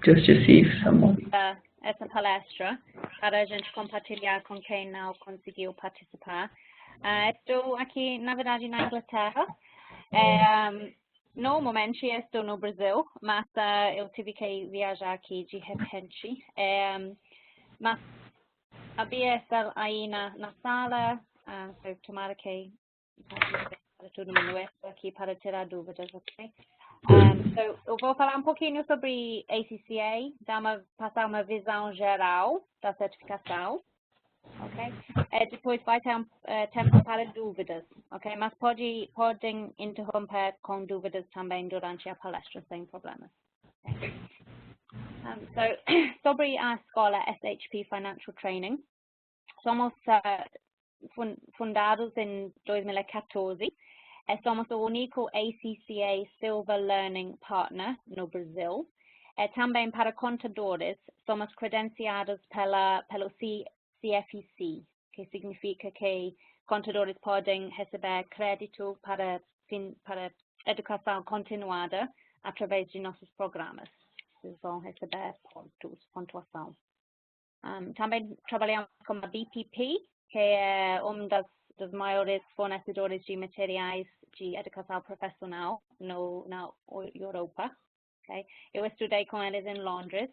just to see if someone... Essa palestra para a gente compartilhar com quem não conseguiu participar. Estou aqui, na verdade, na Inglaterra. Normalmente estou no Brasil, mas eu tive que viajar aqui de repente. Mas havia essa aí na sala, tomara que todo mundo está aqui para tirar dúvidas, ok? Eu vou falar um pouquinho sobre ACCA, passar uma visão geral da certificação, ok? Depois vai ter tempo para dúvidas, ok? Mas podem interromper com dúvidas também durante a palestra, sem problemas. Sobre a escola SHP Financial Training, somos fundados em 2014. Somos o único ACCA Silver Learning Partner no Brasil. Também para contadores, somos credenciados pelo CFEC, que significa que contadores podem receber crédito para educação continuada através de nossos programas. Vocês vão receber pontuação. Também trabalhamos com a BPP, que é dos maiores fornecedores de materiais de educação profissional na Europa. Okay? Eu estudei com eles em Londres,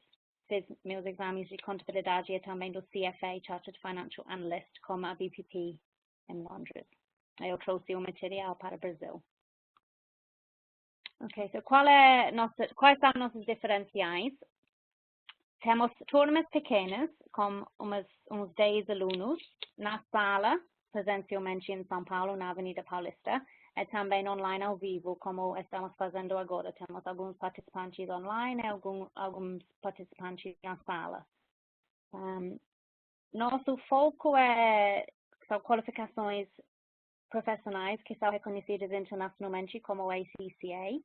fiz meus exames de contabilidade e também do CFA, Chartered Financial Analyst, com a BPP em Londres. Eu trouxe o material para o Brasil. Ok, so quais são nossos diferenciais? Temos turmas pequenas, com uns 10 alunos, na sala, presencialmente em São Paulo, na Avenida Paulista, e também online ao vivo, como estamos fazendo agora. Temos alguns participantes online e alguns participantes na sala. Nosso foco são qualificações profissionais que são reconhecidas internacionalmente como ACCA.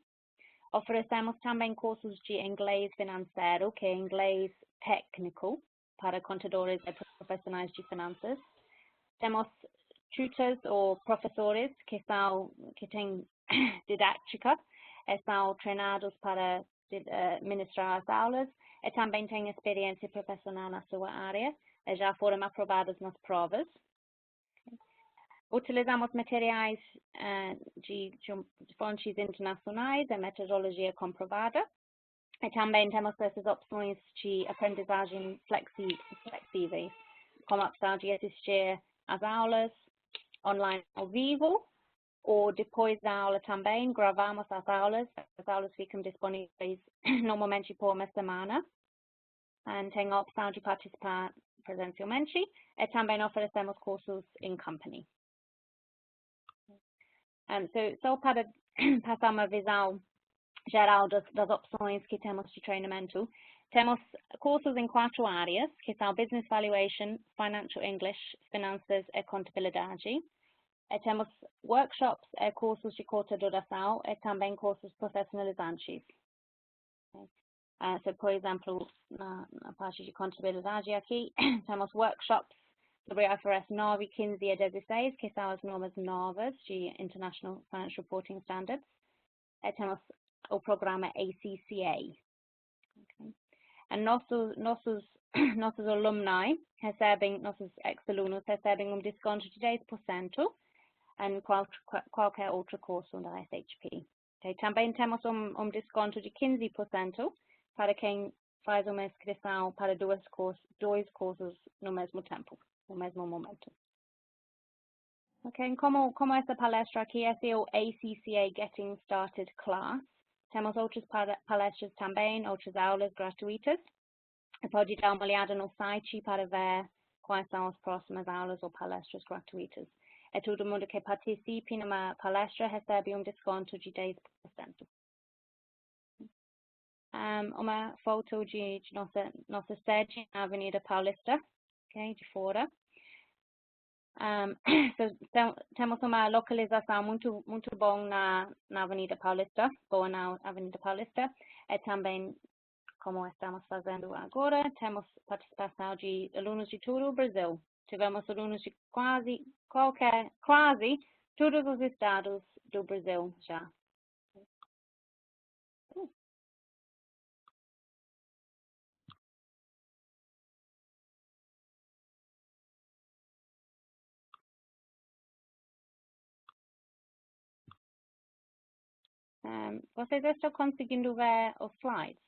Oferecemos também cursos de inglês financeiro, que é inglês técnico, para contadores e profissionais de finanças. Temos tutors ou professores que têm didática, e são treinados para ministrar as aulas e também têm experiência profissional na sua área e já foram aprovados nas provas. Utilizamos materiais de fontes internacionais e metodologia comprovada. E também temos essas opções de aprendizagem flexíveis, como a opção de assistir às aulas online ao vivo, ou depois da aula também gravamos as aulas ficam disponíveis normalmente por uma semana. E tem a opção de participar presencialmente e também oferecemos cursos em company. Só para passar uma visão geral das opções que temos de treinamento, temos cursos em 4 áreas, que são Business Valuation, Financial English, Finanças e Contabilidade. Temos workshops e cursos de curta duração e também cursos profissionalizantes. Por exemplo, na parte de contabilidade aqui, temos workshops sobre IFRS 9, 15 e 16, que são as normas novas de International Financial Reporting Standards. Temos o programa ACCA. Nossos alumni nossos ex-alunos recebem desconto de 10% em qualquer outro curso da SHP. Também temos desconto de 15% para quem faz uma inscrição para dois cursos no mesmo tempo, no mesmo momento. Como essa palestra aqui, esse é o ACCA Getting Started Class. Temos outras palestras também, outras aulas gratuitas. Pode dar uma olhada no site para ver quais são as próximas aulas ou palestras gratuitas. Todo mundo que participe numa palestra recebe desconto de 10%. Uma foto de nossa sede na Avenida Paulista, de fora. Temos uma localização muito boa na Avenida Paulista, e também, como estamos fazendo agora, temos participação de alunos de todo o Brasil. Tivemos alunos de quase todos os estados do Brasil já. Vocês estão conseguindo ver os slides?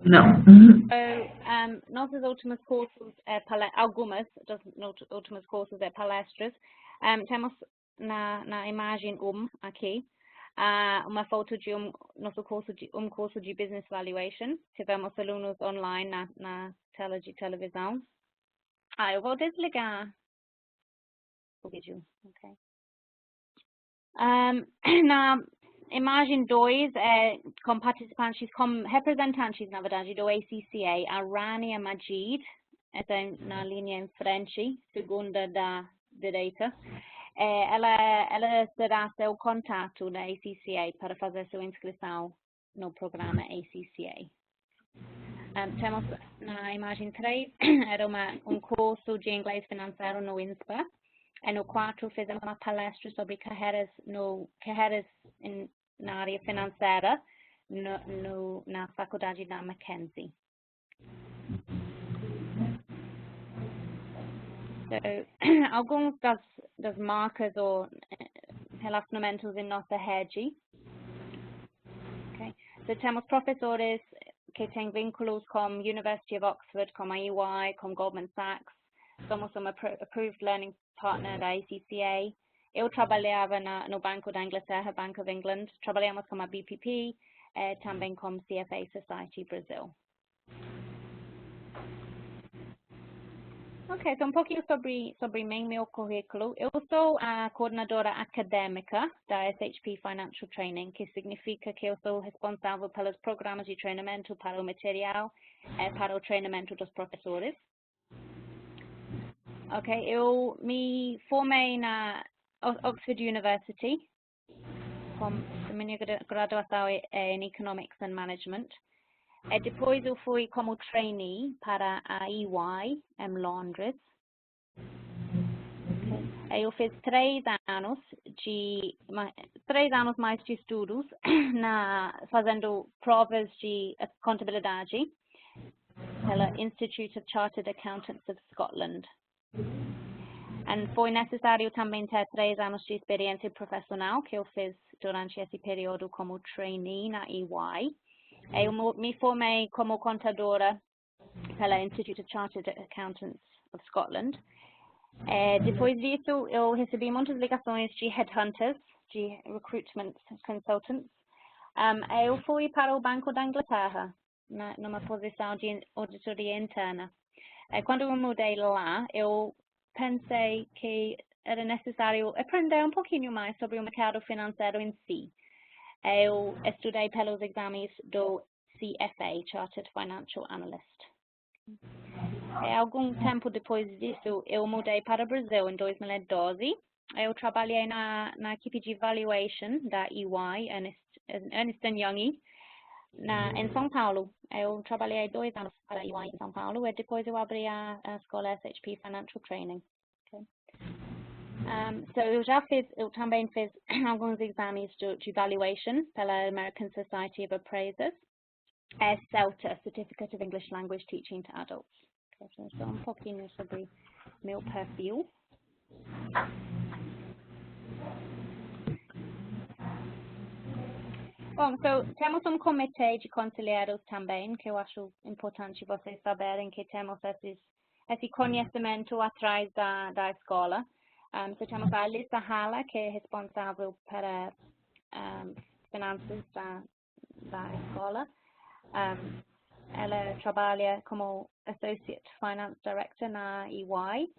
Não. So, nossos últimos cursos, algumas das últimas cursos de palestras, temos na imagem aqui, uma foto de nosso curso de Business Valuation. Tivemos alunos online na tela de televisão. Eu vou desligar o vídeo. Okay. Na imagem 2, com participantes, com representantes, na verdade, do ACCA, a Rania Majid, essa na linha em frente, segunda da direita. Ela será seu contato da ACCA para fazer sua inscrição no programa ACCA. Temos na imagem 3, era um curso de inglês financeiro no INSPA. No 4, fizemos uma palestra sobre carreiras na área financeira na faculdade da Mackenzie. So, alguns das marcas ou relacionamentos em nossa rede. Okay. So, temos professores que têm vínculos com University of Oxford, com a EY, com Goldman Sachs. Somos uma Approved Learning Partner da ACCA. Eu trabalhava no Banco da Inglaterra, Bank of England. Trabalhamos com a BPP, também com CFA Society Brasil. Ok, so um pouquinho sobre mim, meu currículo. Eu sou a coordenadora acadêmica da SHP Financial Training, que significa que eu sou responsável pelos programas de treinamento, para o material, para o treinamento dos professores. Ok, eu me formei na Oxford University, com a minha graduação em Economics and Management. Depois eu fui como trainee para a EY em Londres. Okay. Eu fiz 3 anos mais de estudos fazendo provas de contabilidade pela Institute of Chartered Accountants of Scotland. E foi necessário também ter 3 anos de experiência profissional que eu fiz durante esse período como trainee na EY. Eu me formei como contadora pela Institute of Chartered Accountants of Scotland. Depois disso, eu recebi muitas ligações de headhunters, de recruitment consultants. Eu fui para o Banco da Inglaterra, numa posição de auditoria interna. Quando eu mudei lá, eu pensei que era necessário aprender um pouquinho mais sobre o mercado financeiro em si. Eu estudei pelos exames do CFA, Chartered Financial Analyst. Algum tempo depois disso, eu mudei para o Brasil em 2012. Eu trabalhei na equipe de valuation da EY, Ernst Young, em São Paulo. Eu trabalhei 2 anos para a EY em São Paulo e depois eu abri a escola SHP Financial Training. Okay. Eu também fiz alguns exames de valuation pela American Society of Appraisers, CELTA, Certificate of English Language Teaching to Adults. Okay, so um pouquinho sobre meu perfil. Bom, temos um comitê de conselheiros também, que eu acho importante vocês saberem que temos esse conhecimento atrás da escola. Temos a Lisa Hala, que é responsável para finanças da escola. Ela trabalha como Associate Finance Director na EY.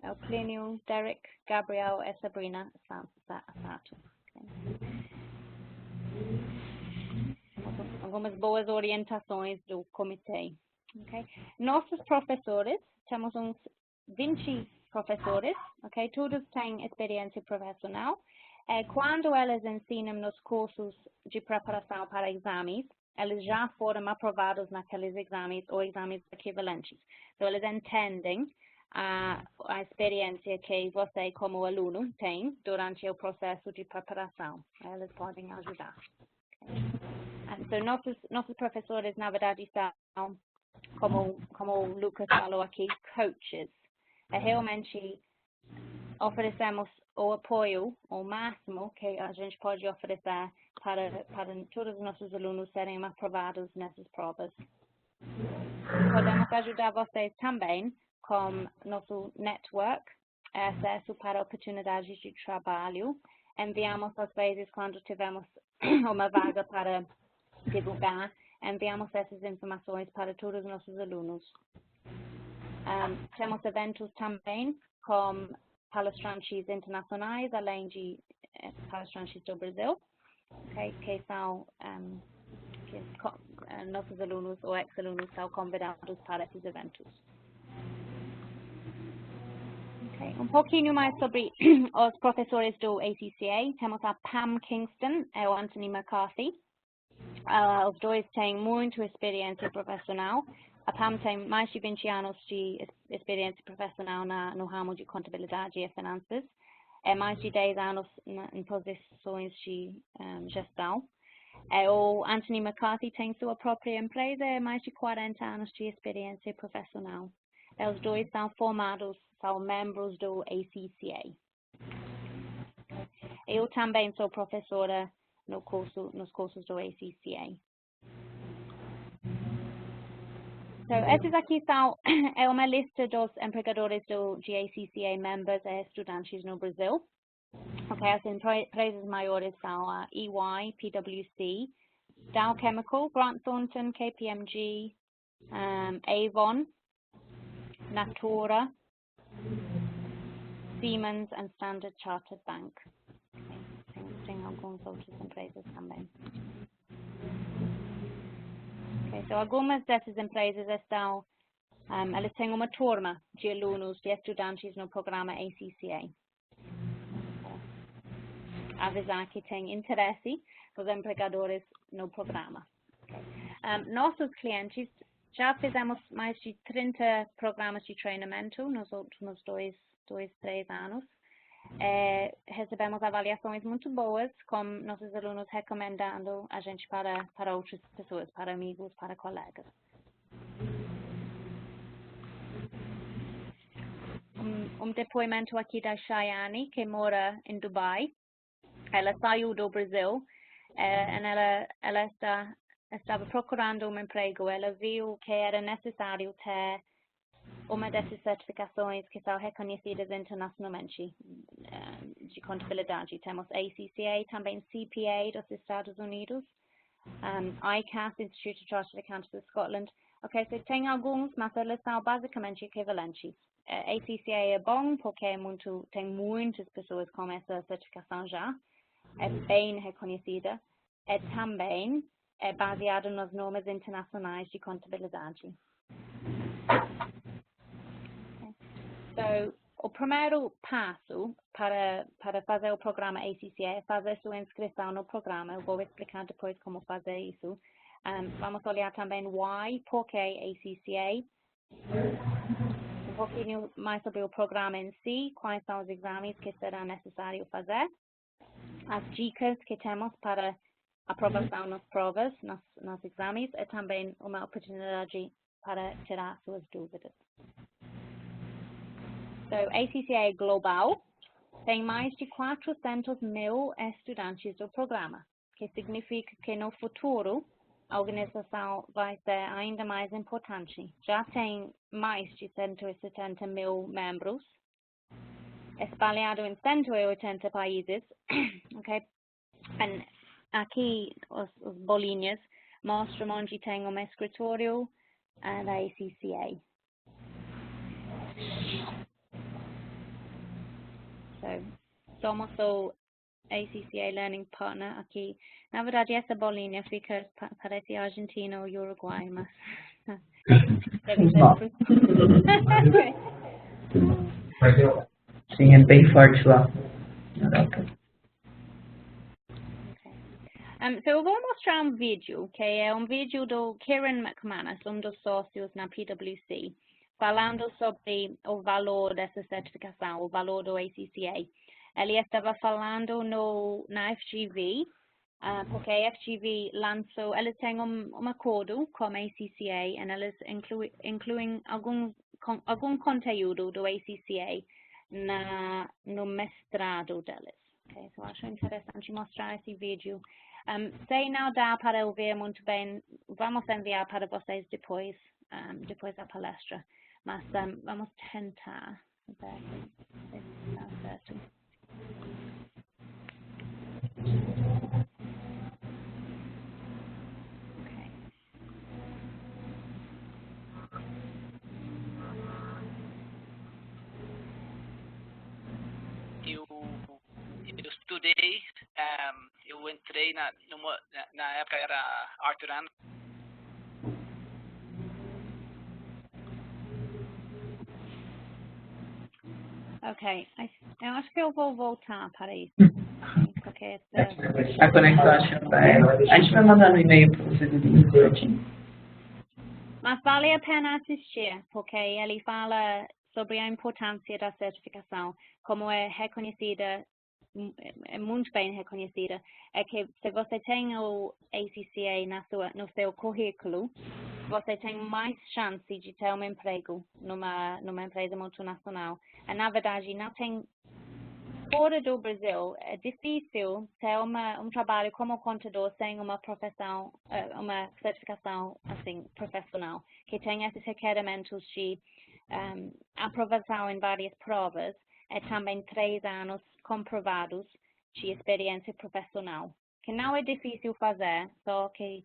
O Plínio, Derek, Gabriel e Sabrina Sato. Algumas boas orientações do comitê. Okay? Nossos professores, temos uns 20 professores, okay? Todos têm experiência profissional. Quando eles ensinam nos cursos de preparação para exames, eles já foram aprovados naqueles exames ou exames equivalentes. Então, eles entendem a experiência que você, como aluno, tem durante o processo de preparação. Eles podem ajudar. Okay? Então, nossos professores, na verdade, são, como o Lucas falou aqui, coaches. Realmente oferecemos o apoio, o máximo que a gente pode oferecer para todos os nossos alunos serem aprovados nessas provas. Podemos ajudar vocês também com nosso network, acesso para oportunidades de trabalho. Enviamos, às vezes, quando tivermos uma vaga para divulgar, enviamos essas informações para todos os nossos alunos. Temos eventos também com palestrantes internacionais, além de palestrantes do Brasil, que são nossos alunos ou ex-alunos são convidados para esses eventos. Pouquinho mais sobre os professores do ACCA. Temos a Pam Kingston e o Anthony McCarthy. Os dois têm muita experiência profissional. A Pam tem mais de 20 anos de experiência profissional no ramo de contabilidade e finanças, mais de 10 anos em posições de gestão. O Anthony McCarthy tem sua própria empresa e mais de 40 anos de experiência profissional. Os dois são formados, são membros do ACCA. Eu também sou professora nos cursos do ACCA. Esses aqui são uma lista dos empregadores de ACCA members e estudantes no Brasil. As empresas maiores são a EY, PwC, Dow Chemical, Grant Thornton, KPMG, Avon, Natura, Siemens and Standard Chartered Bank. Tem algumas outras empresas também. Algumas dessas empresas elas têm uma turma de alunos, de estudantes no programa ACCA. Avisar que tem interesse dos empregadores no programa. Nossos clientes, já fizemos mais de 30 programas de treinamento nos últimos 3 anos. Recebemos avaliações muito boas, com nossos alunos recomendando a gente para outras pessoas, para amigos, para colegas. Depoimento aqui da Cheyenne, que mora em Dubai. Ela saiu do Brasil e ela estava procurando um emprego. Ela viu que era necessário ter uma dessas certificações que são reconhecidas internacionalmente de contabilidade. Temos ACCA, também CPA dos Estados Unidos, ICAS, Institute of Chartered Accountants of Scotland. Tem alguns, mas elas são basicamente equivalentes. ACCA é bom porque tem muitas pessoas com essa certificação já. É bem reconhecida. Também é baseada nas normas internacionais de contabilidade. O primeiro passo para fazer o programa ACCA é fazer sua inscrição no programa. Eu vou explicar depois como fazer isso. Vamos olhar também why, por que ACCA. Um pouquinho mais sobre o programa em si, quais são os exames que será necessário fazer. As dicas que temos para aprovação nas provas, nos exames, e também uma oportunidade para tirar suas dúvidas. ACCA global tem mais de 400 mil estudantes do programa, que significa que no futuro a organização vai ser ainda mais importante. Já tem mais de 170 mil membros, espalhado em 180 países. Aqui os bolinhas mostram onde tem um escritório da ACCA. Somos o ACCA Learning Partner aqui. Na verdade, essa bolinha parece Argentina ou Uruguai, mas deve ser. Sim, é bem forte lá. Eu vou mostrar um vídeo, que é um vídeo do Kieran McManus, um dos sócios na PwC, falando sobre o valor dessa certificação, o valor do ACCA. Ele estava falando na FGV, porque a FGV lançou, eles têm um acordo com a ACCA e eles incluem algum conteúdo do ACCA no mestrado deles. Okay? So acho interessante mostrar esse vídeo. Se não dá para eu ver muito bem, vamos enviar para vocês depois da palestra. Mas vamos tentar ver se está certo. Okay. Eu estudei, eu entrei na época era Arthur Anderson. Ok, eu acho que eu vou voltar para isso. Porque a conexão acho que a gente vai mandar no e-mail para vocês certinho. Mas vale a pena assistir, porque ele fala sobre a importância da certificação, como é reconhecida, é muito bem reconhecida. É que se você tem o ACCA no seu currículo, você tem mais chance de ter um emprego numa empresa multinacional. E, na verdade, não tem... Fora do Brasil, é difícil ter um trabalho como contador sem uma profissão, uma certificação assim, profissional, que tem esses requerimentos de aprovação em várias provas e também 3 anos comprovados de experiência profissional, que não é difícil fazer, só que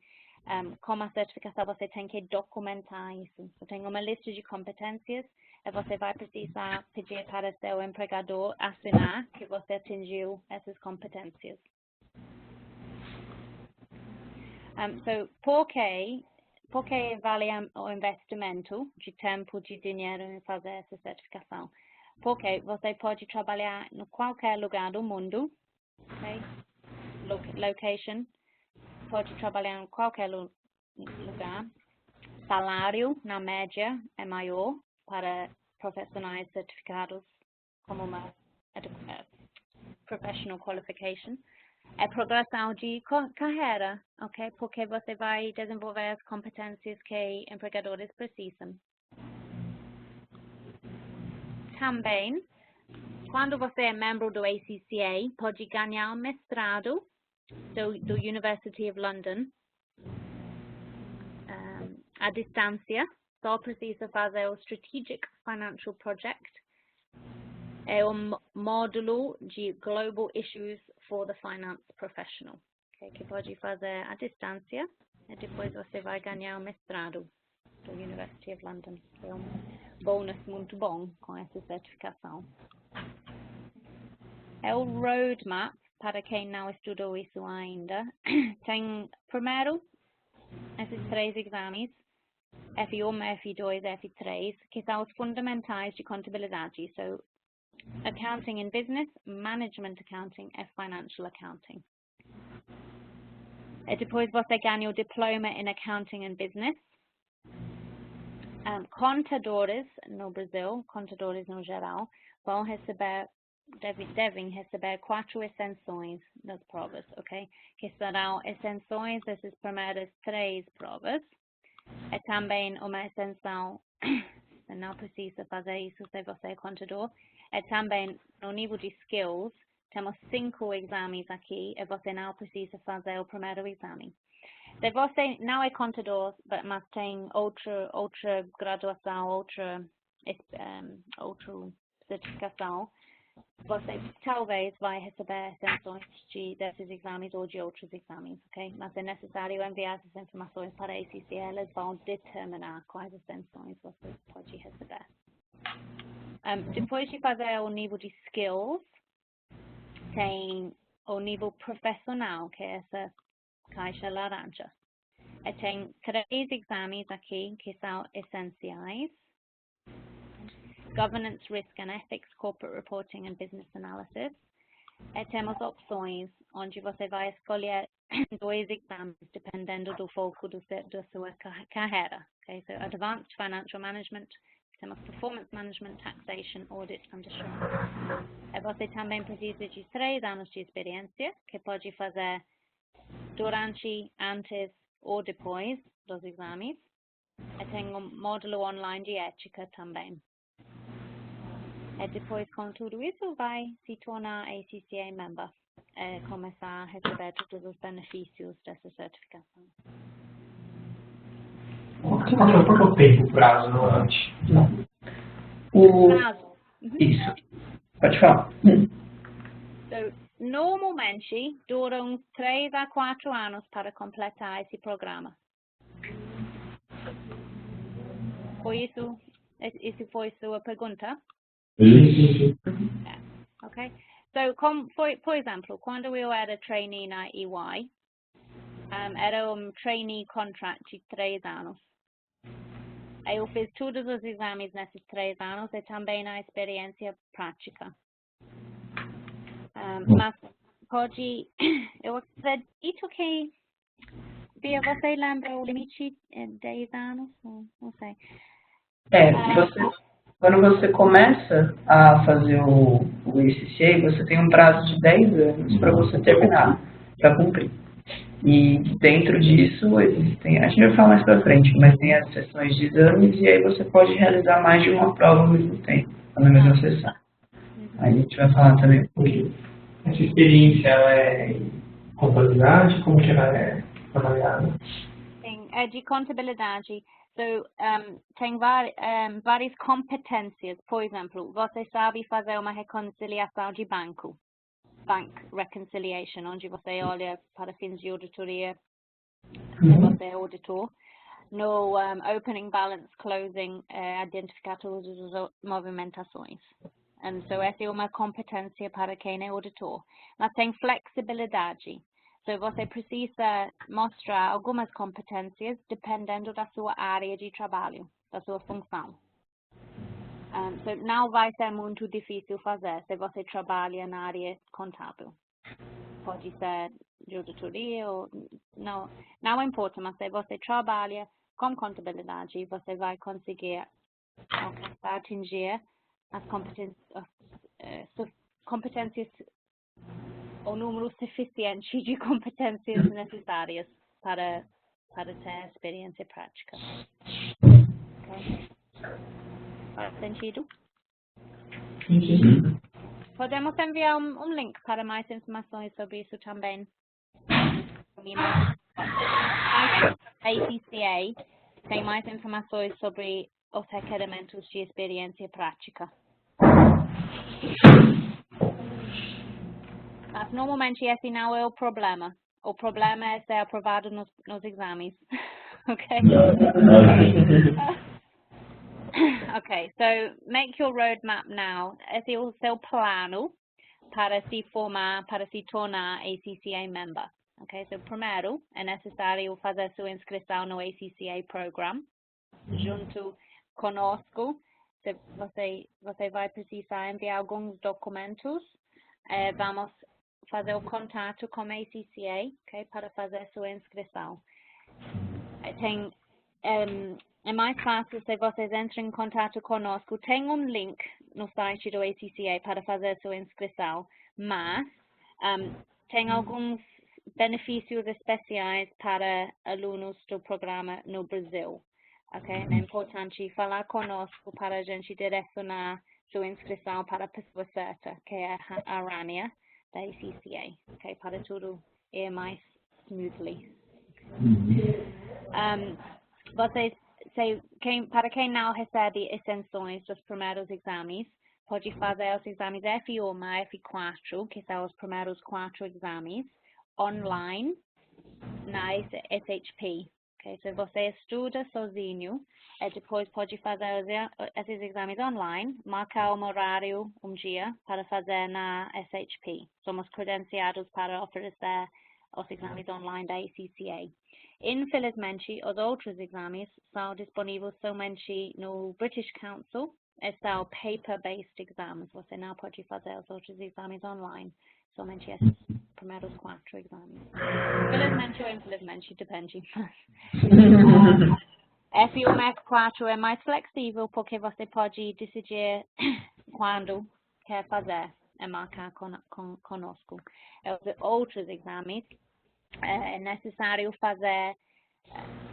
com a certificação você tem que documentar isso. Você tem uma lista de competências e você vai precisar pedir para seu empregador assinar que você atingiu essas competências. Por que vale o investimento de tempo, de dinheiro em fazer essa certificação? Porque você pode trabalhar em qualquer lugar do mundo, okay? Location, pode trabalhar em qualquer lugar. Salário, na média, é maior para profissionais certificados como uma professional qualification. É progressão de carreira, ok? Porque você vai desenvolver as competências que empregadores precisam. Também, quando você é membro do ACCA, pode ganhar um mestrado do University of London à distância. Só precisa fazer o Strategic Financial Project. É um módulo de Global Issues for the Finance Professional, okay, que pode fazer à distância e depois você vai ganhar um mestrado do University of London. É um bônus muito bom com essa certificação. É o roadmap para quem não estudou isso ainda. Tem, primeiro, esses 3 exames, F1, F2, F3, que são os fundamentais de contabilidade. So, Accounting and Business, Management Accounting e Financial Accounting. E depois você ganha o diploma em Accounting and Business. Contadores no Brasil, contadores no geral, vão receber, devem receber 4 extensões das provas, ok? Que serão extensões dessas primeiras 3 provas. É também uma extensão, não precisa fazer isso se você é contador. É também no nível de skills, temos 5 exames aqui e você não precisa fazer o primeiro exame. Se você não é contador, mas tem outra graduação, outra certificação, você talvez vai receber extensões desses exames ou de outros exames, ok? Mas é necessário enviar essas informações para a ACCA, eles vão determinar quais extensões você pode receber. Depois de fazer o nível de skills, tem o nível profissional, que é essa caixa laranja. E tem 3 exames aqui que são essenciais. Governance, Risk and Ethics, Corporate Reporting and Business Analysis. E temos opções, onde você vai escolher 2 exames, dependendo do foco da sua carreira. Okay? So, Advanced Financial Management, temos Performance Management, Taxation, Audit and Assurance. E você também precisa de 3 anos de experiência, que pode fazer durante, antes ou depois dos exames. E tem um módulo online de ética também. Depois, com tudo isso, vai se tornar ACCA member. Começar a receber todos os benefícios dessa certificação. Qual que é o tempo, o prazo, normalmente? Prazo. Isso. Pode falar. So, normalmente, dura uns 3 a 4 anos para completar esse programa. Foi isso? Essa foi sua pergunta? Sim. Ok. So, por exemplo, quando eu era trainee na EY, era trainee contract de 3 anos. Eu fiz todos os exames nesses 3 anos e também a experiência prática. Mas pode, eu acredito que, Bia, você lembra o limite é 10 anos? Não sei. Quando você começa a fazer o ACCA, você tem um prazo de 10 anos para você terminar, para cumprir. E dentro disso existem, a gente vai falar mais para frente, mas tem as sessões de exames e aí você pode realizar mais de uma prova ao mesmo tempo, na mesma sessão. Aí a gente vai falar também um pouquinho. Essa experiência ela é contabilidade? Como que ela é trabalhada? Sim, é de contabilidade. So, tem várias competências. Por exemplo, você sabe fazer uma reconciliação de banco. Bank reconciliation, onde você olha para fins de auditoria, se você é auditor. No opening balance closing, identificar todas as movimentações. So, essa é uma competência para quem é auditor. Mas tem flexibilidade. So, você precisa mostrar algumas competências dependendo da sua área de trabalho, da sua função. So, não vai ser muito difícil fazer se você trabalha na área contábil. Pode ser de auditoria ou não importa, mas se você trabalha com contabilidade, você vai conseguir atingir as competências, o número suficiente de competências necessárias para ter experiência prática. Okay. Faz sentido? Sim. Podemos enviar um link para mais informações sobre isso também. ACCA tem mais informações sobre os requerimentos de experiência prática. Mas normalmente esse não é o problema. O problema é ser aprovado nos exames. Ok? Ok, so make your roadmap now. Esse é o seu plano para se formar, para se tornar ACCA member. Ok, so primeiro é necessário fazer sua inscrição no ACCA Program. Junto conosco, você vai precisar enviar alguns documentos. Vamos fazer o contato com a ACCA, okay, para fazer sua inscrição. É mais fácil se vocês entram em contato conosco. Tem um link no site do ACCA para fazer sua inscrição, mas tem alguns benefícios especiais para alunos do programa no Brasil. Okay? É importante falar conosco para a gente direcionar sua inscrição para a pessoa certa, que é a Rania da ACCA, okay? Para tudo ir mais smoothly. Para quem não recebe extensões dos primeiros exames, pode fazer os exames F1 e F4, que são os primeiros 4 exames, online na SHP. Okay? Se você estuda sozinho, depois pode fazer esses exames online, marcar um horário, um dia, para fazer na SHP. Somos credenciados para oferecer os exames online da ACCA. Infelizmente, os outros exames são disponíveis somente no British Council. São paper-based exames. Você não pode fazer os outros exames online. Somente esses primeiros 4 exames. Felizmente ou infelizmente, depende. F1 F4 é mais flexível porque você pode decidir quando quer fazer e marcar conosco. Os outros exames é necessário fazer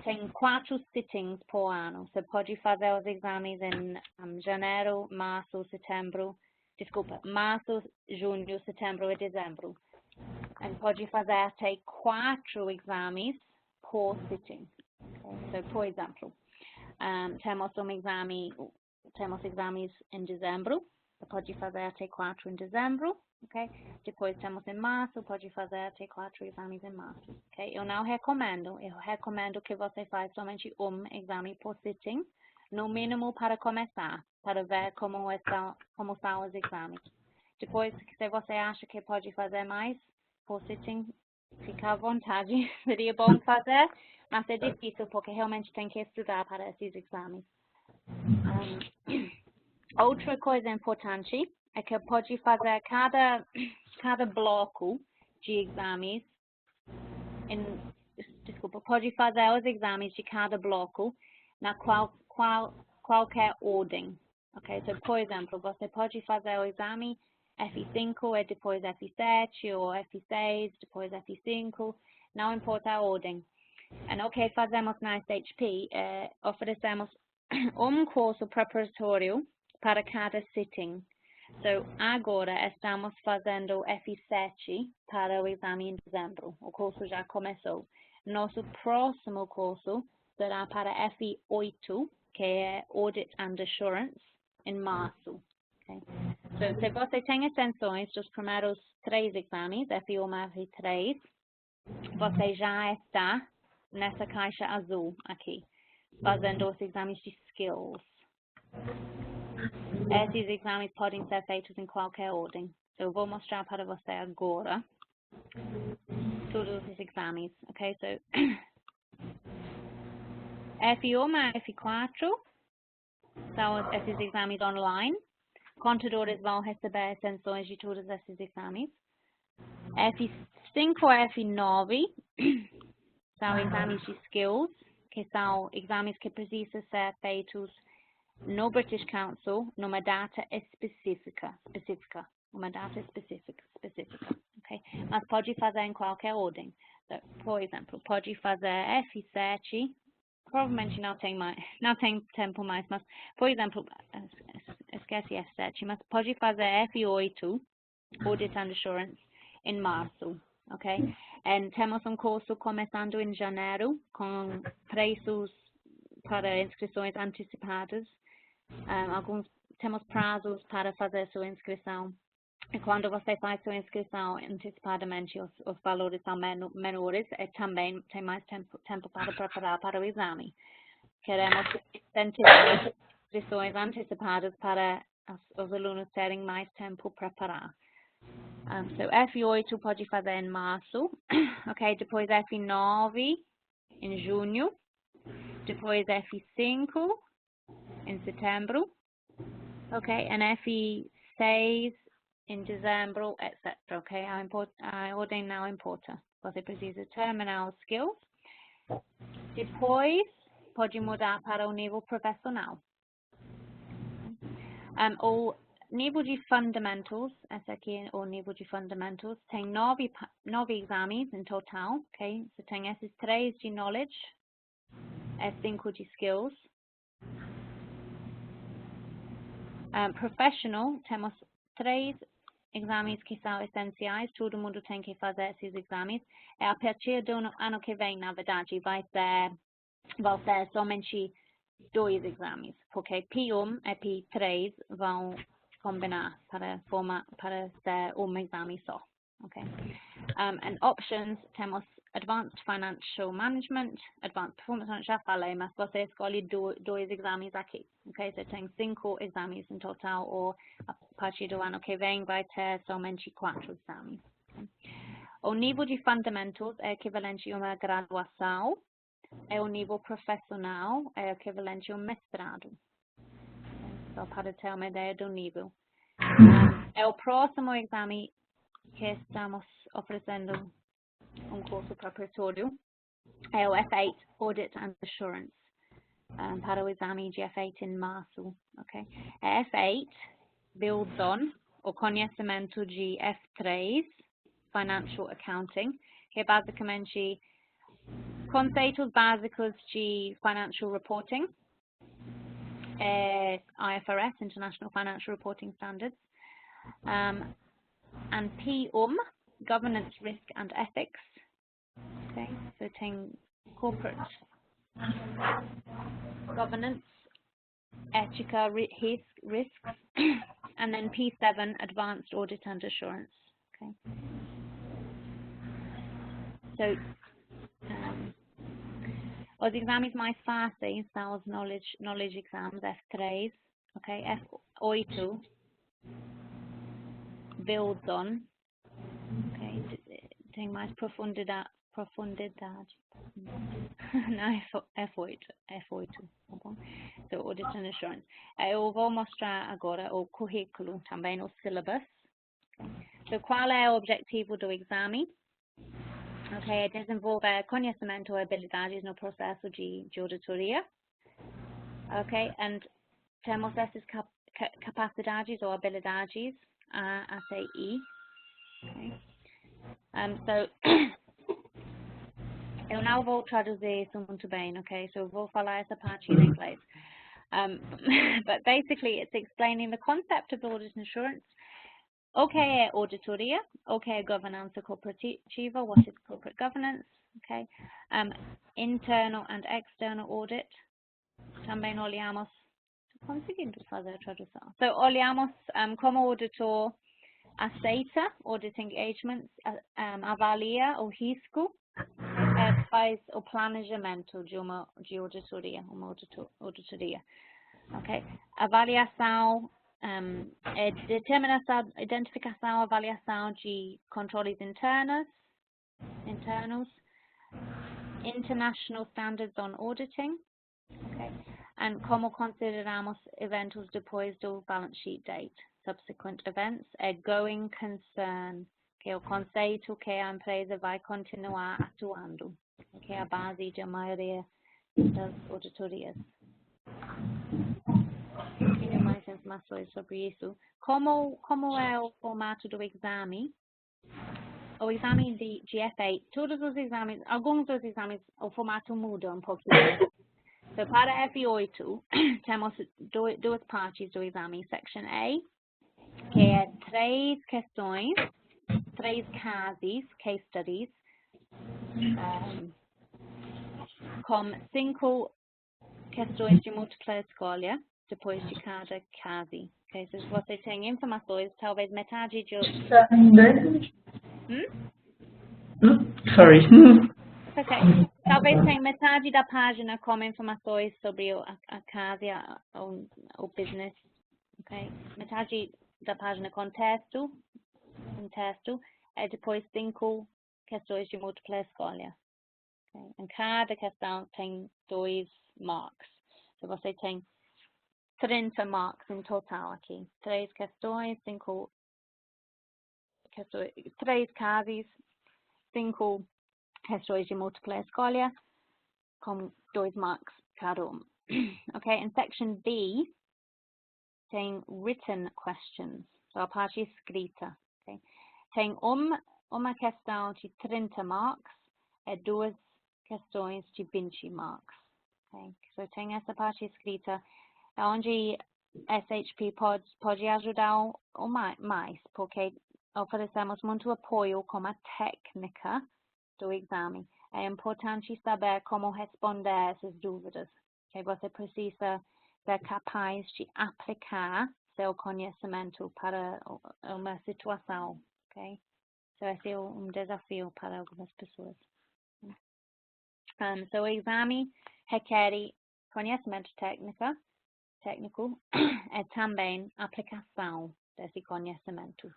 tem 4 sittings por ano. Você pode fazer os exames em janeiro, março, setembro, março, junho, setembro e dezembro. E pode fazer até 4 exames por sitting. Okay? So, por exemplo, temos exames em dezembro, você pode fazer até 4 em dezembro. Okay? Depois temos em março, pode fazer até 4 exames em março. Okay? Eu não recomendo, eu recomendo que você faça somente um exame por sitting, no mínimo para começar, para ver como são os exames. Depois, se você acha que pode fazer mais por sitting, fica à vontade, seria bom fazer, mas é difícil porque realmente tem que estudar para esses exames. Outra coisa importante é que pode fazer cada bloco de exames, pode fazer os exames de cada bloco na qualquer ordem. Okay? So, por exemplo, você pode fazer o exame F5 e depois F7, ou F6, depois F5, não importa a ordem. E o que fazemos na SHP é oferecemos um curso preparatório para cada sitting. So, agora estamos fazendo F7 para o exame em dezembro. O curso já começou. Nosso próximo curso será para F8, que é Audit and Assurance, em março. Okay? So, se você tem intenções dos primeiros 3 exames, F1 e F3, você já está nessa caixa azul aqui, fazendo os exames de skills. Esses exames podem ser feitos em qualquer ordem. Eu vou mostrar para você agora todos os exames, ok? So, F1 e F4 são esses exames online. Contadores vão receber extensões de todos esses exames. F5 e F9 são exames de skills, que são exames que precisam ser feitos no British Council numa data específica, uma data específica, ok? Mas pode fazer em qualquer ordem. So, por exemplo, pode fazer F7, provavelmente não tem tempo mais, mas, por exemplo, esquece F7, mas pode fazer F8, Audit and Assurance, em março, ok? E temos um curso começando em janeiro, com preços para inscrições antecipadas. Temos prazos para fazer sua inscrição. E quando você faz sua inscrição antecipadamente, os valores são menores e também tem mais tempo para preparar para o exame. Queremos incentivar inscrições antecipadas para os alunos terem mais tempo para preparar. So, F8 pode fazer em março, ok? Depois F9 em junho, depois F5 em setembro, ok? E F6 em dezembro, etc. Ok? A ordem não importa. Você precisa terminar os skills. Depois, pode mudar para o nível profissional. O nível de fundamentals, esse aqui é o nível de fundamentals, tem 9 exames em total, ok? Você tem esses 3 de knowledge, 5 de skills. Professional, temos 3 exames que são essenciais, todo mundo tem que fazer esses exames. E a partir do ano que vem, na verdade, vai ser somente 2 exames, porque P1 e P3 vão combinar para ser um exame só. Okay? And options, temos Advanced Financial Management, Advanced Performance Management, já falei, mas você escolhe 2 exames aqui. Okay? Você tem 5 exames em total, ou a partir do ano que vem vai ter somente 4 exames. Okay? O nível de Fundamentals é equivalente a uma graduação, e o nível profissional é equivalente a um mestrado. Okay? Só para ter uma ideia do nível. É o próximo exame que estamos oferecendo um curso preparatório, é o F8 Audit and Assurance, para o exame de F8 em março. Okay? A F8 builds on o conhecimento de F3, Financial Accounting, que é basicamente conceitos básicos de financial reporting, IFRS, International Financial Reporting Standards, and P, governance, risk and ethics. Okay, so tem corporate governance, ética, risks, and then P7, advanced audit and assurance. Okay, so os exames mais fáceis são os knowledge exams, F3, ok, F8, builds on, ok, tem mais profundidade, não, F8, tá bom? So, audit and assurance. Eu vou mostrar agora o currículo, também o syllabus. Okay. So, qual é o objetivo do exame? Okay, desenvolver conhecimento ou habilidades no processo de auditoria. Okay, and temos essas capacidades ou habilidades, A, C, I. Okay. So, eu não vou traduzir isso muito bem, okay? So, eu vou falar essa parte em inglês. But basically, it's explaining the concept of audit and assurance. Okay, auditoria. Okay, governance corporativa. What is corporate governance? Okay. Internal and external audit. Também olhamos. Conseguindo fazer a tradução. So, olhamos como o auditor aceita audit engagements, avalia o risco, faz o planejamento de auditoria, auditoria. Okay. Avaliação, determinação, identificação, avaliação de controles internos, international standards on auditing, okay, and como consideramos eventos depois do balance sheet date, subsequent events, going concern, que é o conceito que a empresa vai continuar atuando, que é a base da maioria das auditorias. Queria mais informações sobre isso. Como é o formato do exame? O exame de F8, todos os exames, alguns dos exames, o formato muda um pouquinho. So, para F8, temos duas partes do exame. Section A, que é 3 questões, 3 cases, case studies, com 5 questões de múltipla escolha, depois de cada case. Okay, so, se você tem informações, talvez metade de... Sorry. Okay. Talvez tenha metade da página com informações sobre a casa ou o business. Okay. Metade da página com texto, e depois 5 questões de múltipla escolha. Okay. Em cada questão tem 2 marks. So, você tem 30 marks em total aqui. 3 questões, 5 questões, 3 casos, 5 questões de múltipla escolha, com 2 marks cada um. Okay, in section B, tem written questions, so a parte escrita. Okay. Tem uma questão de 30 marks e 2 questões de 20 marks. Okay. So, tem essa parte escrita, onde SHP pode ajudar o mais, porque oferecemos muito apoio com a técnica do exame. É importante saber como responder essas dúvidas. Okay? Você precisa ser capaz de aplicar seu conhecimento para uma situação. Okay? So, esse é desafio para algumas pessoas. So, o exame requer conhecimento técnico e também aplicação desse conhecimento.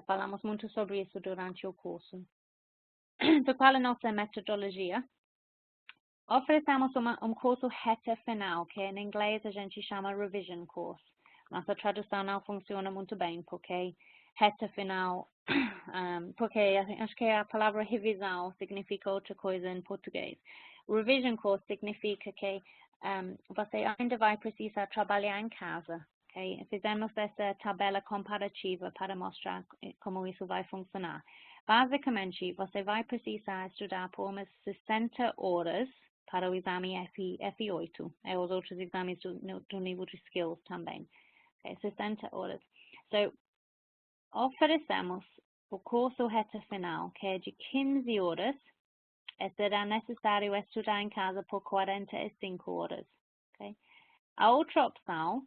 Falamos muito sobre isso durante o curso. Então, qual é a nossa metodologia? Oferecemos curso reta final, que em inglês a gente chama revision course. Nossa tradução não funciona muito bem, porque reta final, porque acho que a palavra revisão significa outra coisa em português. Revision course significa que você ainda vai precisar trabalhar em casa. Okay? Fizemos essa tabela comparativa para mostrar como isso vai funcionar. Basicamente, você vai precisar estudar por umas 60 horas para o exame F8, os outros exames do nível de skills também. Okay, 60 horas. So, oferecemos o curso reta final, que é de 15 horas, será necessário estudar em casa por 45 horas. Okay? A outra opção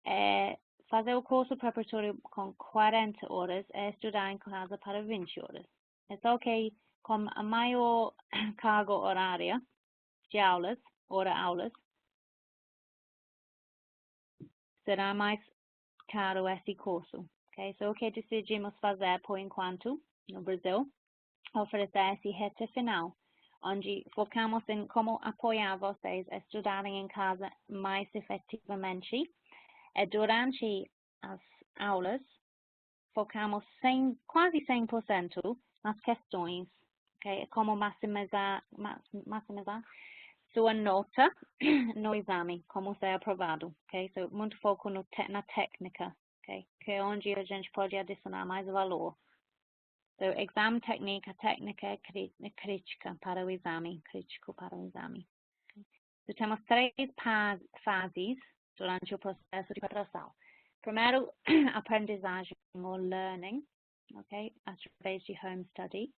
é fazer o curso preparatório com 40 horas e estudar em casa para 20 horas. É só que com a maior carga horária de aulas, aulas, será mais caro esse curso. Okay? So, o que decidimos fazer por enquanto no Brasil, oferecer esse reta final, onde focamos em como apoiar vocês a estudarem em casa mais efetivamente. Durante as aulas, focamos quase 100% nas questões, okay? Como maximizar sua nota no exame, como ser aprovado. Okay? So, muito foco na técnica, okay? Que é onde a gente pode adicionar mais valor. So, exame técnica crítica para o exame, crítico para o exame. Okay? So, temos 3 fases durante o processo de preparação. Primeiro, aprendizagem ou learning, okay? Através de home study.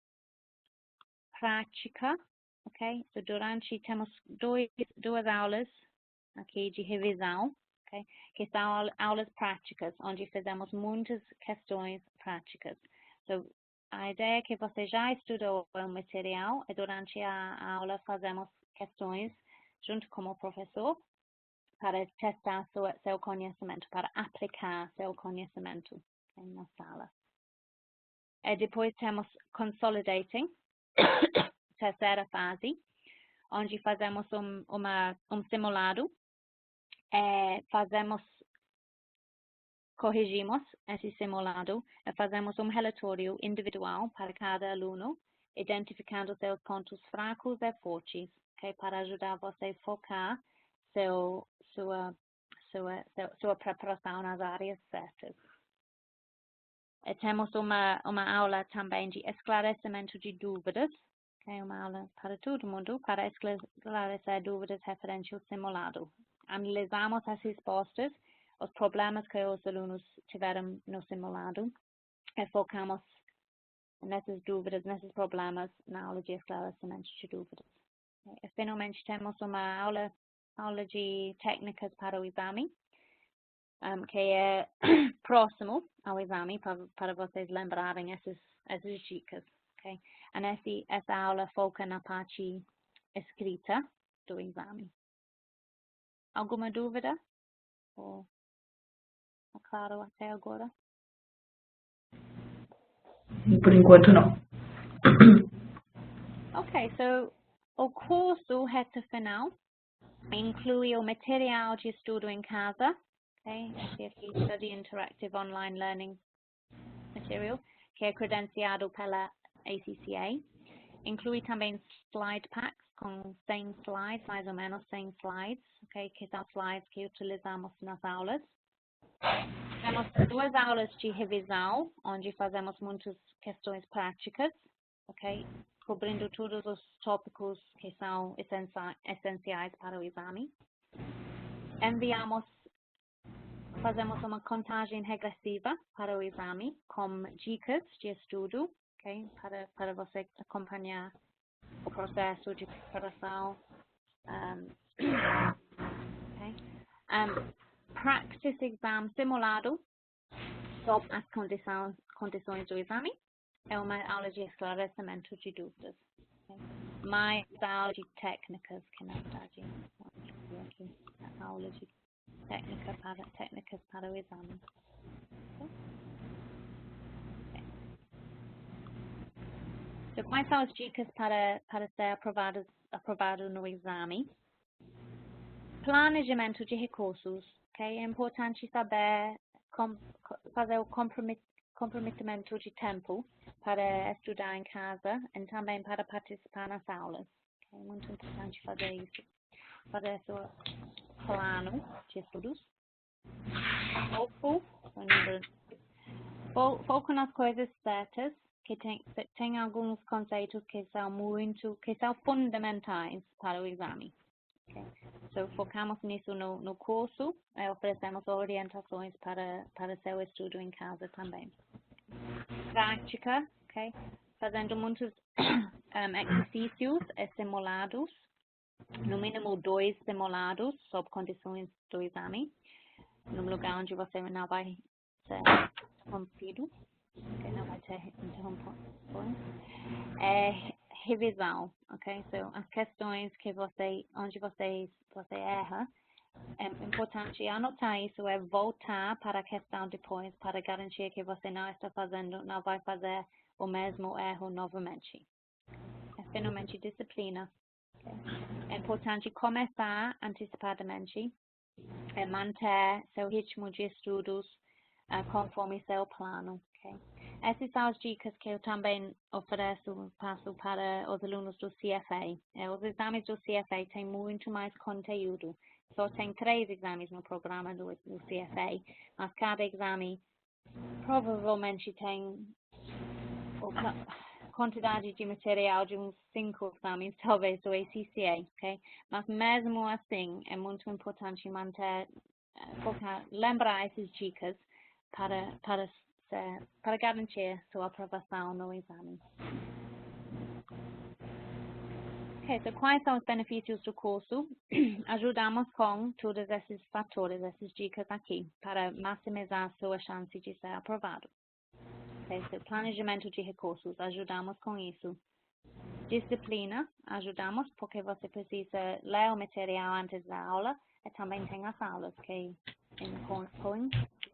Prática, ok? So, durante, temos duas aulas aqui de revisão, ok? Que são aulas práticas, onde fazemos muitas questões práticas. So, a ideia é que você já estudou o material e durante a aula fazemos questões junto com o professor para testar seu conhecimento, para aplicar seu conhecimento na sala. E depois temos consolidating, terceira fase, onde fazemos um simulado, corrigimos esse simulado e fazemos um relatório individual para cada aluno, identificando seus pontos fracos e fortes, okay, para ajudar você a focar sua preparação nas áreas certas. E temos uma aula também de esclarecimento de dúvidas, okay, uma aula para todo mundo, para esclarecer dúvidas referentes ao simulado. Analisamos as respostas, os problemas que os alunos tiveram no simulado e focamos nessas dúvidas, nesses problemas na aula de esclarecimento de dúvidas. E finalmente temos uma aula de técnicas para o exame, que é próximo ao exame, para vocês lembrarem essas dicas. Okay? E essa aula foca na parte escrita do exame. Alguma dúvida? Ou claro até agora? Por enquanto, não. Ok, so o curso reta final inclui o material de estudo em casa, okay? Esse aqui, Study Interactive Online Learning Material, que é credenciado pela ACCA. Inclui também slide packs com 100 slides, mais ou menos 100 slides, okay? Que são slides que utilizamos nas aulas. Temos 2 aulas de revisão, onde fazemos muitas questões práticas, ok? Cobrindo todos os tópicos que são essenciais para o exame. Fazemos uma contagem regressiva para o exame, com dicas de estudo, ok? Para você acompanhar o processo de preparação. Okay? Practice exam simulado sobre as condições do exame. É uma aula de esclarecimento de dúvidas. Okay? Mais aula de técnicas, que na verdade aqui a aula de técnicas para o exame. Okay? So, quais são as dicas para ser aprovado no exame? Planejamento de recursos. Okay? É importante saber fazer o comprometimento de tempo para estudar em casa e também para participar nas aulas. Okay? É muito importante fazer isso. Fazer seu plano de estudos. Foco nas coisas certas, que tem alguns conceitos que são fundamentais para o exame. Okay? So, focamos nisso no curso e oferecemos orientações para seu estudo em casa também. Prática, okay? Fazendo muitos exercícios e simulados, no mínimo 2 simulados sob condições do exame, no lugar onde você não vai ser interrompido, okay? Não vai ter interrupções. Revisão, ok? So, as questões onde você erra, é importante anotar isso, é voltar para a questão depois para garantir que você não vai fazer o mesmo erro novamente. É finalmente disciplina. Okay? É importante começar antecipadamente e manter seu ritmo de estudos conforme seu plano. Okay? Essas são as dicas que eu também passo para os alunos do CFA. Os exames do CFA têm muito mais conteúdo. Só tem 3 exames no programa do CFA, mas cada exame provavelmente tem quantidade de material de uns 5 exames, talvez, do ACCA, ok? Mas mesmo assim, é muito importante lembrar essas dicas para garantir sua aprovação no exame. Ok, so quais são os benefícios do curso? Ajudamos com todos esses fatores, essas dicas aqui, para maximizar sua chance de ser aprovado. Okay, so planejamento de recursos, ajudamos com isso. Disciplina, ajudamos porque você precisa ler o material antes da aula e também tem as aulas que incluem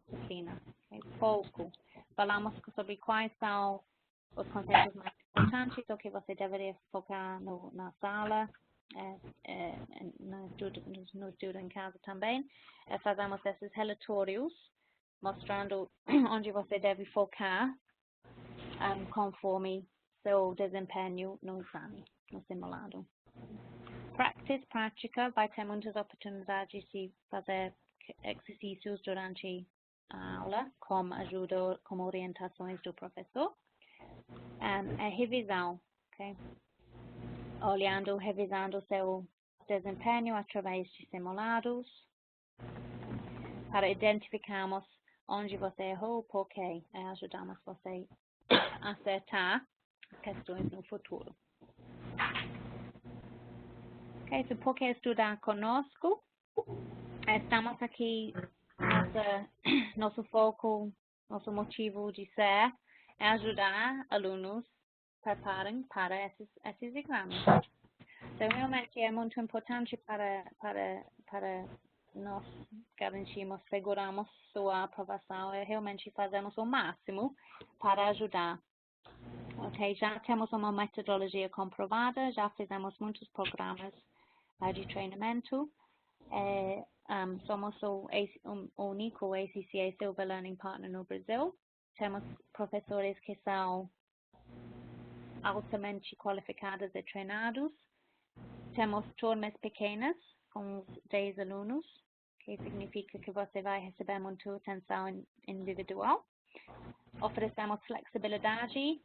disciplina. Okay, foco, falamos sobre quais são os conceitos mais importantes, o que você deveria focar na sala, no estudo em casa também. Fazemos esses relatórios, mostrando onde você deve focar conforme seu desempenho no exame, no simulado. Prática, vai ter muitas oportunidades de fazer exercícios durante a aula, com orientações do professor. Revisão, okay? Revisando seu desempenho através de simulados, para identificarmos onde você errou, porque ajudamos você a acertar questões no futuro. Ok, so por que estudar conosco? Estamos aqui, nosso foco, nosso motivo de ser é ajudar alunos preparem para esses exames. Então, realmente é muito importante para nós garantirmos, seguramos sua aprovação e realmente fazemos o máximo para ajudar. Ok, já temos uma metodologia comprovada, já fizemos muitos programas de treinamento. Somos o único ACCA Silver Learning Partner no Brasil. Temos professores que são altamente qualificados e treinados. Temos turmas pequenas, com uns 10 alunos, que significa que você vai receber muita atenção individual. Oferecemos flexibilidade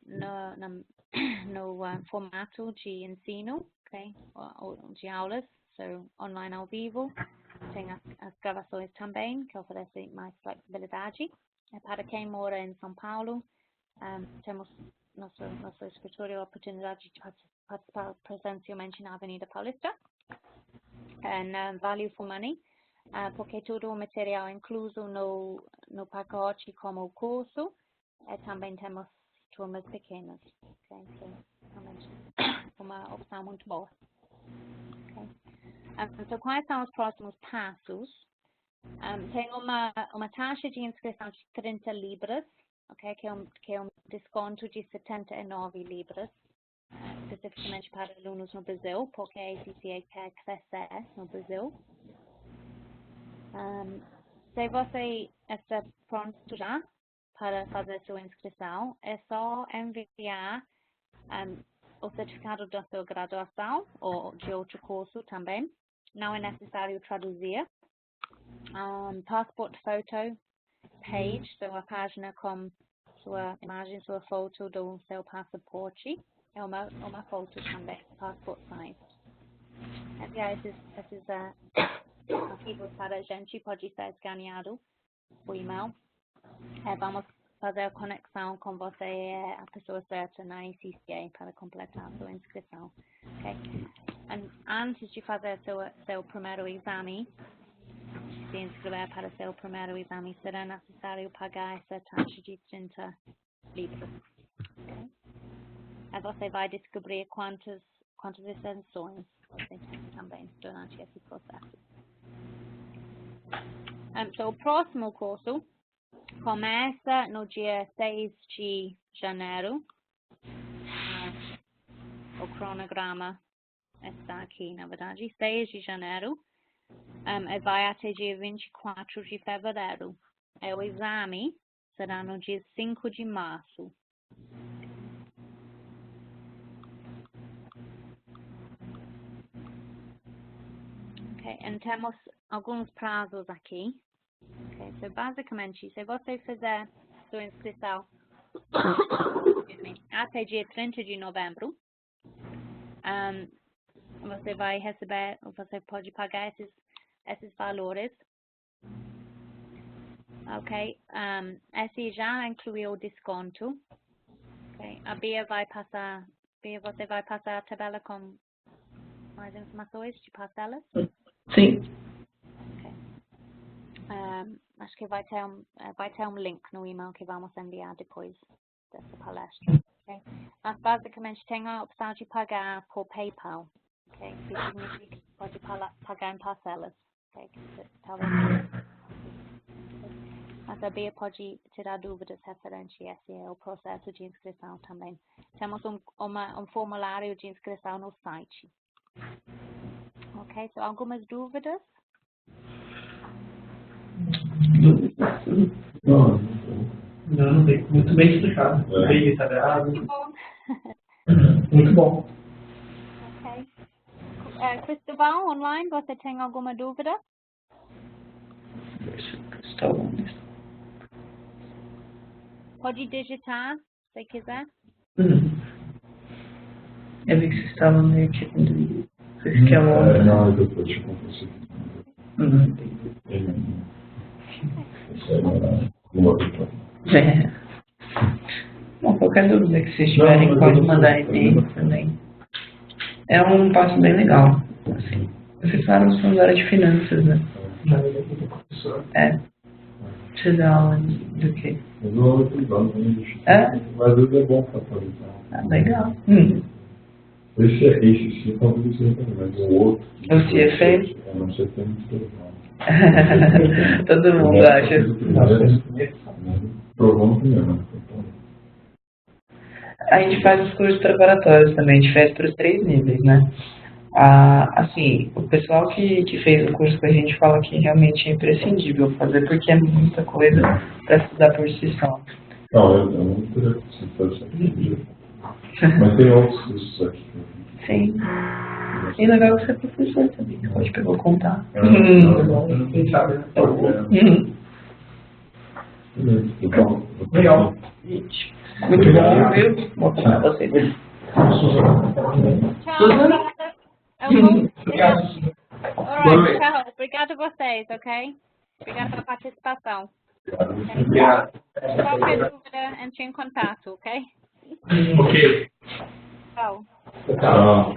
no formato de ensino, okay? De aulas, so, online ao vivo. Tem as gravações também, que oferecem mais flexibilidade. Para quem mora em São Paulo, temos nosso escritório a oportunidade de participar presencialmente na Avenida Paulista, na Value for Money, porque todo o material incluso no pacote como o curso, também temos turmas pequenas. Okay? So, realmente uma opção muito boa. Okay? Então, quais são os próximos passos? Tem uma taxa de inscrição de 30 libras, okay? que é um desconto de 79 libras, especificamente para alunos no Brasil, porque a ACCA quer crescer no Brasil. Se você está pronto já para fazer sua inscrição, é só enviar o certificado da sua graduação ou de outro curso também. Não é necessário traduzir. Passport photo page, so a página com sua imagem, sua foto do seu passaporte. É uma foto também, passport size. Enviar esses arquivos para a gente, pode ser escaneado o e-mail. Vamos fazer a conexão com você, a pessoa certa na ACCA para completar a sua inscrição. Okay? Antes de fazer seu primeiro exame, se inscrever para seu primeiro exame, será necessário pagar essa taxa de 30 libras. Okay? Você vai descobrir quantas isenções você tem também durante esse processo. O próximo curso começa no dia 6 de janeiro. O cronograma está aqui, na verdade, 6 de janeiro. Vai até dia 24 de fevereiro. O exame será no dia 5 de março. Okay, e temos alguns prazos aqui. Okay, so basicamente, se você fizer sua inscrição até dia 30 de novembro, você vai receber, você pode pagar esses valores. Ok, esse já incluiu o desconto. Okay, a Bia você vai passar a tabela com mais informações de parcelas? Sim. Okay. Acho que vai ter um link no e-mail que vamos enviar depois dessa palestra. Okay? Mas basicamente tem a opção de pagar por PayPal. Okay? Isso significa que pode pagar em parcelas. Okay? Talvez. Mas a Bia pode tirar dúvidas referente a esse é o processo de inscrição também. Temos um formulário de inscrição no site. Ok, so algumas dúvidas? Não tem. Muito bem explicado. Bem detalhado. Muito bom. Muito bom. Ok. Cristóvão, online, você tem alguma dúvida? Pode digitar, se quiser. Eu vi que vocês estavam meio que vocês que é outra. Não, depois eu consigo. Bom, qualquer dúvida que vocês tiverem, pode mandar e-mail também. É um passo bem legal. Assim, vocês falaram que são da área de finanças, né? Você dá aula do quê? Eu dou aula privada, mas às vezes é bom para atualizar. Legal. Esse sim, talvez seja também, mas o outro. O CFA? Eu não sei se é muito legal. Todo mundo acha. Provando primeiro. A gente faz os cursos preparatórios também, a gente faz para os 3 níveis, né? Assim, o pessoal que fez o curso com a gente fala que realmente é imprescindível fazer, porque é muita coisa para estudar por si só. Não, eu não teria que mas tem outros cursos aqui. Sim. E legal que você é professor também, você pode pegar o contato. Quem sabe, né? Legal. Muito bom, viu? Vou falar pra vocês. Tchau. Obrigado. Alright, tchau. Obrigado a vocês, ok? Obrigada pela participação. Obrigado. Qualquer dúvida, entre em contato, ok? Ok. Tchau. Tchau.